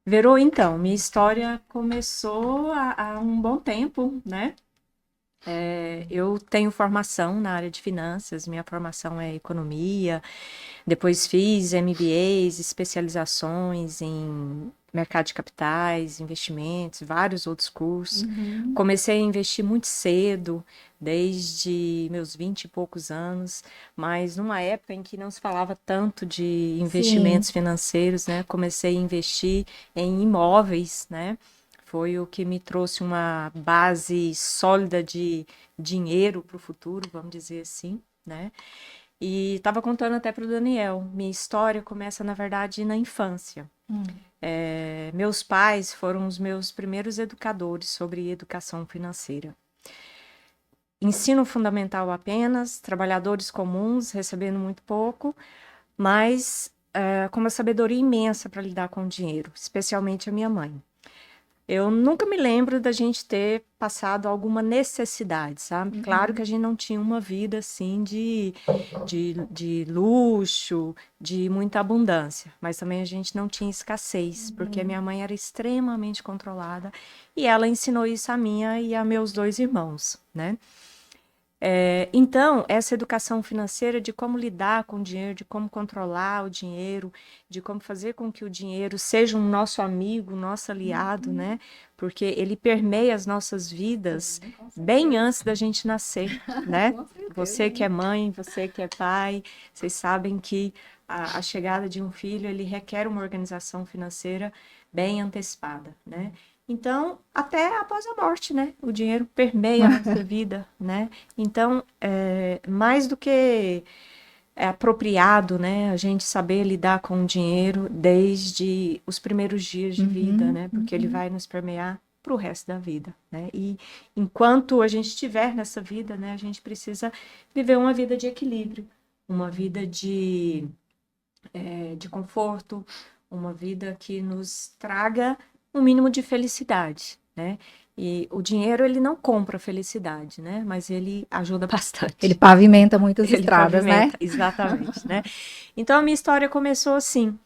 Verô, então, minha história começou há um bom tempo, né? Eu tenho formação na área de finanças, minha formação é economia, depois fiz MBAs, especializações em mercado de capitais, investimentos, vários outros cursos. Uhum. Comecei a investir muito cedo, desde meus 20 e poucos anos, mas numa época em que não se falava tanto de Sim. investimentos financeiros, né? Comecei a investir em imóveis, né? Foi o que me trouxe uma base sólida de dinheiro para o futuro, vamos dizer assim, né? E estava contando até para o Daniel, minha história começa, na verdade, na infância. Hum. Meus pais foram os meus primeiros educadores sobre educação financeira. Ensino fundamental apenas, trabalhadores comuns, recebendo muito pouco, mas com uma sabedoria imensa para lidar com o dinheiro, especialmente a minha mãe. Eu nunca me lembro da gente ter passado alguma necessidade, sabe? Claro que a Uhum. gente não tinha uma vida assim de luxo, de muita abundância, mas também a gente não tinha escassez, porque a Uhum. minha mãe era extremamente controlada e ela ensinou isso a minha e a meus dois irmãos, né? Então, essa educação financeira de como lidar com o dinheiro, de como controlar o dinheiro, de como fazer com que o dinheiro seja um nosso amigo, nosso aliado, né? Uhum. Porque ele permeia as nossas vidas Sim, com bem certeza. antes da gente nascer, né? Com certeza. Você que é mãe, você que é pai, vocês sabem que a chegada de um filho, ele requer uma organização financeira bem antecipada, né? Então, até após a morte, né? O dinheiro permeia a nossa vida, né? Então, mais do que é apropriado, né, a gente saber lidar com o dinheiro desde os primeiros dias de vida, Uhum. né? Porque ele Uhum. vai nos permear para o resto da vida, né? E enquanto a gente estiver nessa vida, né, a gente precisa viver uma vida de equilíbrio, uma vida de conforto, uma vida que nos traga um mínimo de felicidade, né? E o dinheiro, ele não compra felicidade, né? Mas ele ajuda Ele bastante. pavimenta muitas Ele estradas, né? pavimenta, exatamente, né? Então, a minha história começou assim.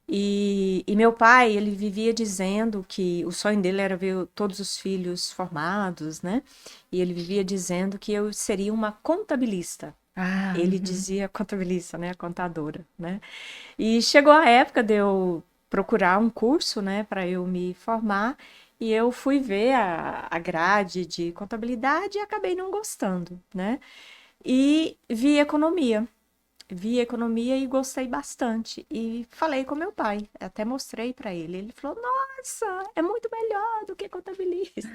E meu pai, ele vivia dizendo que o sonho dele era ver todos os filhos formados, né? E ele vivia dizendo que eu seria uma contabilista. Ah, Ele uhum. dizia contabilista, né? Contadora, né? E chegou a época de eu procurar um curso, né, para eu me formar, e eu fui ver a grade de contabilidade e acabei não gostando, né? E vi economia e gostei bastante. E falei com meu pai, até mostrei para ele. Ele falou: Nossa, é muito melhor do que contabilista.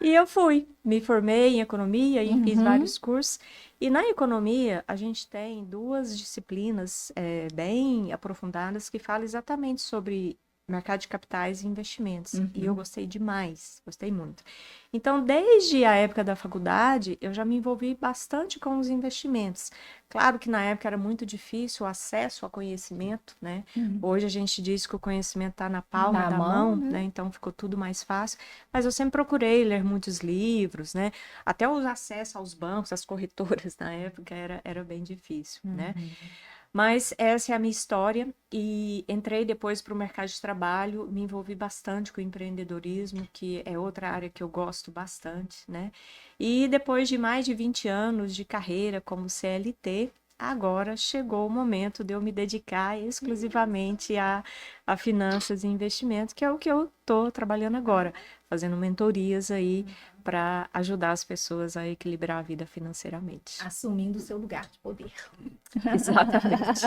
E eu fui, me formei em economia e fiz Uhum. vários cursos. E na economia, a gente tem duas disciplinas bem aprofundadas que falam exatamente sobre mercado de capitais e investimentos. E eu Uhum. gostei demais, gostei muito. Então, desde a época da faculdade, eu já me envolvi bastante com os investimentos. Claro que na época era muito difícil o acesso ao conhecimento, né? Uhum. Hoje a gente diz que o conhecimento está na palma Na da mão, mão, né? né? Então ficou tudo mais fácil. Mas eu sempre procurei ler muitos livros, né? Até o acesso aos bancos, às corretoras na época era bem difícil, né? Uhum. Mas essa é a minha história e entrei depois para o mercado de trabalho, me envolvi bastante com o empreendedorismo, que é outra área que eu gosto bastante, né? E depois de mais de 20 anos de carreira como CLT, agora chegou o momento de eu me dedicar exclusivamente a finanças e investimentos, que é o que eu estou trabalhando agora, fazendo mentorias aí para ajudar as pessoas a equilibrar a vida financeiramente. Assumindo o seu lugar de poder. Exatamente.